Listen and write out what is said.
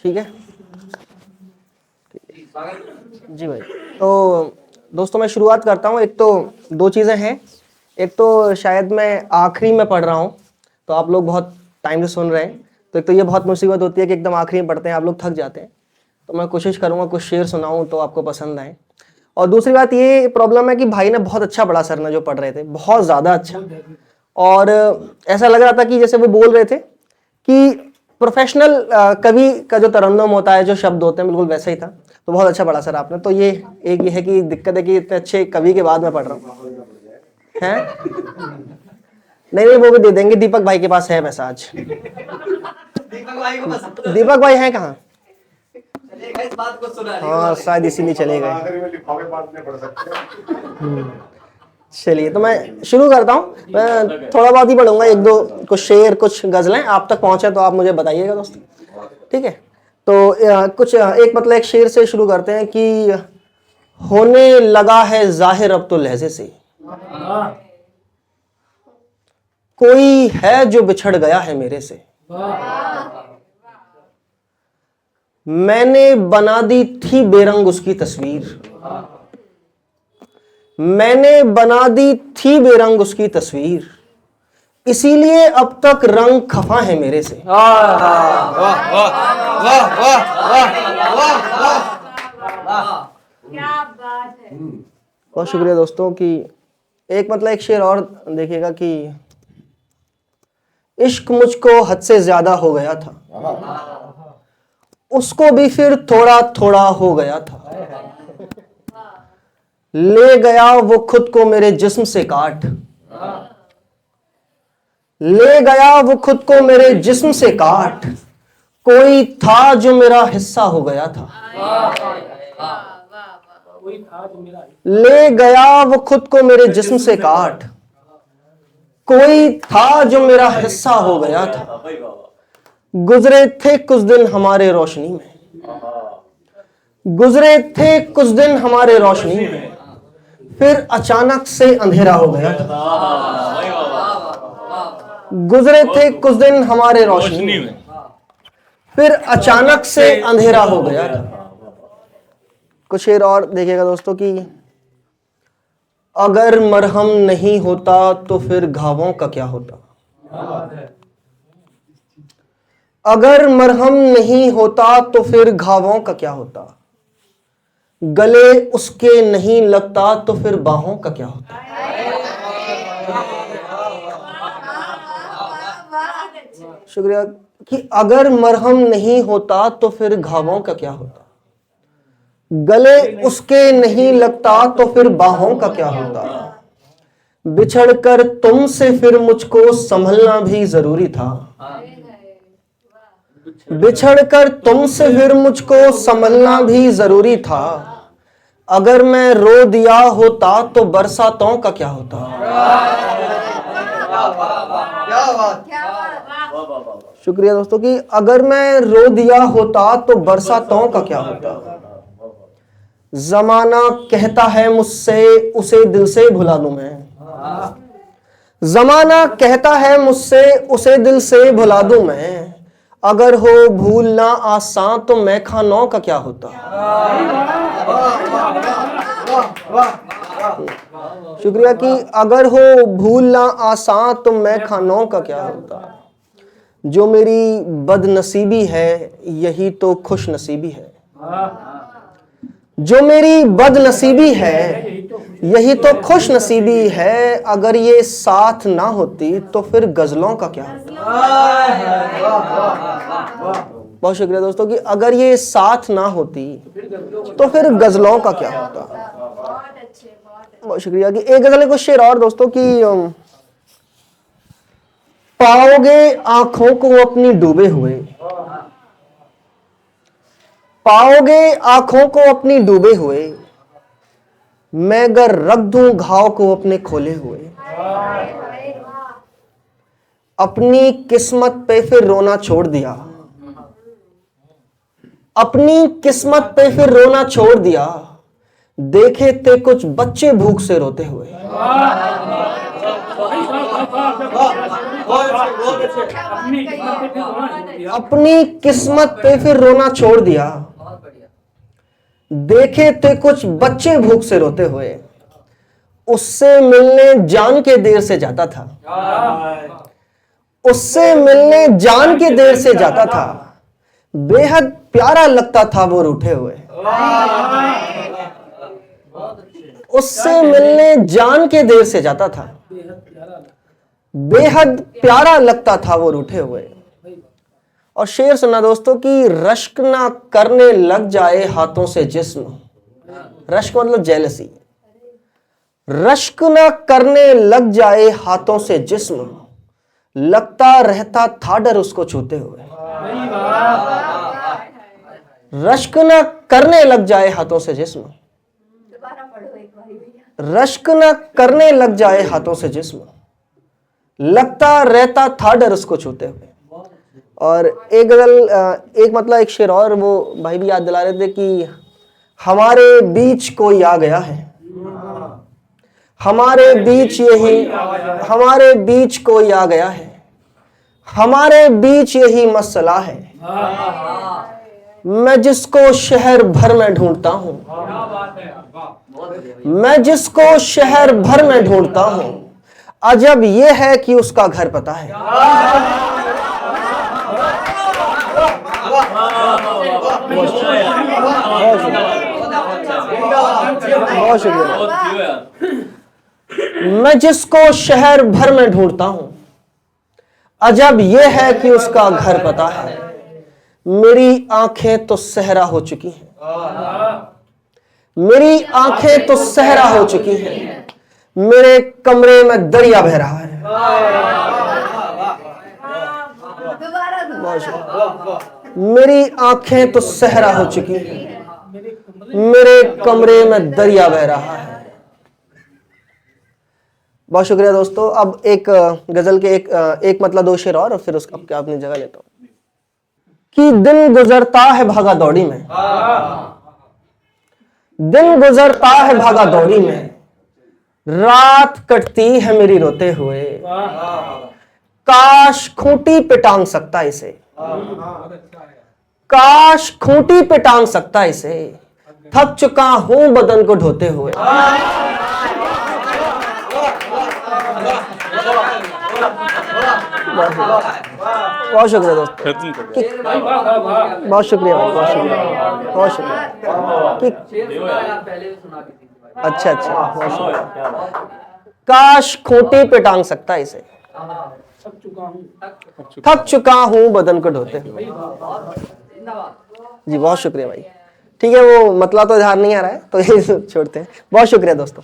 ठीक है जी भाई। तो दोस्तों मैं शुरुआत करता हूँ। एक तो दो चीज़ें हैं, एक तो शायद मैं आखिरी में पढ़ रहा हूँ तो आप लोग बहुत टाइम से सुन रहे हैं, तो एक तो ये बहुत मुसीबत होती है कि एकदम आखिरी में पढ़ते हैं, आप लोग थक जाते हैं। तो मैं कोशिश करूँगा कुछ शेर सुनाऊँ तो आपको पसंद आए। और दूसरी बात ये प्रॉब्लम है कि भाई ने बहुत अच्छा पढ़ा, सर ने जो पढ़ रहे थे बहुत ज़्यादा अच्छा, और ऐसा लग रहा था कि जैसे वो बोल रहे थे कि प्रोफेशनल कवि का जो तरन्नुम होता है, जो शब्द होते हैं, बिल्कुल वैसा ही था। तो बहुत अच्छा पढ़ा सर आपने। तो ये एक ये है कि दिक्कत है कि इतने अच्छे कवि के बाद में पढ़ रहा हूँ हैं। नहीं वो भी दे देंगे, दीपक भाई के पास है वैसा आज। दीपक भाई हैं कहाँ? इस बात को सुना रही हाँ शायद इसीलिए चले गए। चलिए तो मैं शुरू करता हूँ। मैं थोड़ा बहुत ही पढ़ूंगा, एक दो कुछ शेर कुछ गजलें आप तक पहुंचे तो आप मुझे बताइएगा दोस्तों, ठीक है। तो कुछ एक मतलब एक शेर से शुरू करते हैं कि होने लगा है जाहिर अब तो लहजे से, कोई है जो बिछड़ गया है मेरे से, मैंने बना दी थी बेरंग उसकी तस्वीर, मैंने बना दी थी बेरंग उसकी तस्वीर, इसीलिए अब तक रंग खफा है मेरे से। वाह वाह वाह वाह, क्या बात है। बहुत शुक्रिया दोस्तों। कि एक मतलब एक शेर और देखिएगा कि इश्क मुझको हद से ज्यादा हो गया था, उसको भी फिर थोड़ा थोड़ा हो गया था, ले गया वो खुद को मेरे जिस्म से काट, ले गया वो खुद को मेरे जिस्म से काट, कोई था जो मेरा हिस्सा हो गया था, ले गया वो खुद को मेरे जिस्म से काट, कोई था जो मेरा हिस्सा हो गया था, गुजरे थे कुछ दिन हमारे रोशनी में, गुजरे थे कुछ दिन हमारे रोशनी में, फिर अचानक से अंधेरा हो गया था, गुजरे थे कुछ दिन हमारे रोशनी में, फिर अचानक से अंधेरा हो गया था। कुछ शेर और देखिएगा दोस्तों कि अगर मरहम नहीं होता तो फिर घावों का क्या होता, अगर मरहम नहीं होता तो फिर घावों का क्या होता, गले उसके नहीं लगता तो फिर बाहों का क्या होता। शुक्रिया। कि अगर मरहम नहीं होता तो फिर घावों का क्या होता, गले उसके नहीं लगता तो फिर बाहों का क्या होता, बिछड़कर तुमसे फिर मुझको संभलना भी जरूरी था, बिछड़कर तुमसे फिर मुझको संभलना भी जरूरी था, अगर मैं रो दिया होता तो बरसातों का क्या होता। शुक्रिया दोस्तों। कि अगर मैं रो दिया होता तो बरसातों का क्या होता, जमाना कहता है मुझसे उसे दिल से भुला दूं मैं, जमाना कहता है मुझसे उसे दिल से भुला दूं मैं, अगर हो भूलना आसान तो मैं खानों का क्या होता। शुक्रिया। कि अगर हो भूलना आसान तो मैं खानों का क्या होता, जो मेरी बदनसीबी है यही तो खुश नसीबी है, जो मेरी बदनसीबी है यही तो खुश नसीबी है, अगर ये साथ ना होती तो फिर गजलों का क्या होता। बहुत शुक्रिया दोस्तों। कि अगर ये साथ ना होती तो फिर गजलों का क्या होता। बहुत शुक्रिया। कि एक गजल को शेर और दोस्तों कि पाओगे आंखों को अपनी डूबे हुए, पाओगे आंखों को अपनी डूबे हुए, मैं अगर रख दूं घाव को अपने खोले हुए, अपनी किस्मत पे फिर रोना छोड़ दिया, अपनी किस्मत पे फिर रोना छोड़ दिया, देखे थे कुछ बच्चे भूख से रोते हुए। अपनी किस्मत पे फिर रोना छोड़ दिया। देखे थे कुछ बच्चे भूख से रोते हुए, उससे मिलने जान के देर से जाता था, उससे मिलने जान के देर से जाता था, बेहद प्यारा लगता था वो रूठे हुए। उससे मिलने जान के देर से जाता था, बेहद प्यारा लगता था वो रूठे हुए। और शेर सुना दोस्तों कि रश्क ना करने लग जाए हाथों से जिस्म। रश्क मतलब जेलसी। रश्क ना करने लग जाए हाथों से जिस्म, लगता रहता था डर उसको छूते हुए। रश्क ना करने लग जाए हाथों से जिस्म, रश्क ना करने लग जाए हाथों से जिस्म, लगता रहता था डर उसको छूते हुए। और एक गजल, एक मतलब एक शेर और वो भाई भी याद दिला रहे थे कि हमारे बीच कोई आ गया है, हमारे बीच यही, हमारे बीच कोई आ गया है, हमारे बीच यही मसला है। मैं जिसको शहर भर में ढूंढता हूं, मैं जिसको शहर भर में ढूंढता हूं, अजब यह है कि उसका घर पता है। बहुत शुक्रिया। मैं जिसको शहर भर में ढूंढता हूं, अजब यह है कि उसका घर पता है। मेरी आंखें तो सहरा हो चुकी हैं, मेरी आंखें तो सहरा हो चुकी हैं, मेरे कमरे में दरिया बह रहा है। मेरी आंखें तो सहरा हो चुकी हैं, मेरे कमरे में दरिया बह रहा है। बहुत शुक्रिया दोस्तों। अब एक गजल के एक मतलब दो शेर और फिर उसका अपनी जगह लेता हूं। कि दिन गुजरता है भागा दौड़ी में, दिन गुजरता है भागा दौड़ी में, रात कटती है मेरी रोते हुए। काश खूंटी पे टांग सकता इसे, काश खूंटी पे टांग सकता इसे, थक चुका हूं बदन को ढोते हुए। बहुत शुक्रिया दोस्तों, बहुत शुक्रिया भाई, बहुत शुक्रिया, बहुत शुक्रिया। अच्छा अच्छा, बहुत शुक्रिया। काश खूंटी पे टांग सकता इसे, थक चुका हूं बदन को ढोते हुए। जी बहुत शुक्रिया भाई। ठीक है, वो मतलब तो ध्यान नहीं आ रहा है तो ये छोड़ते हैं। बहुत शुक्रिया दोस्तों।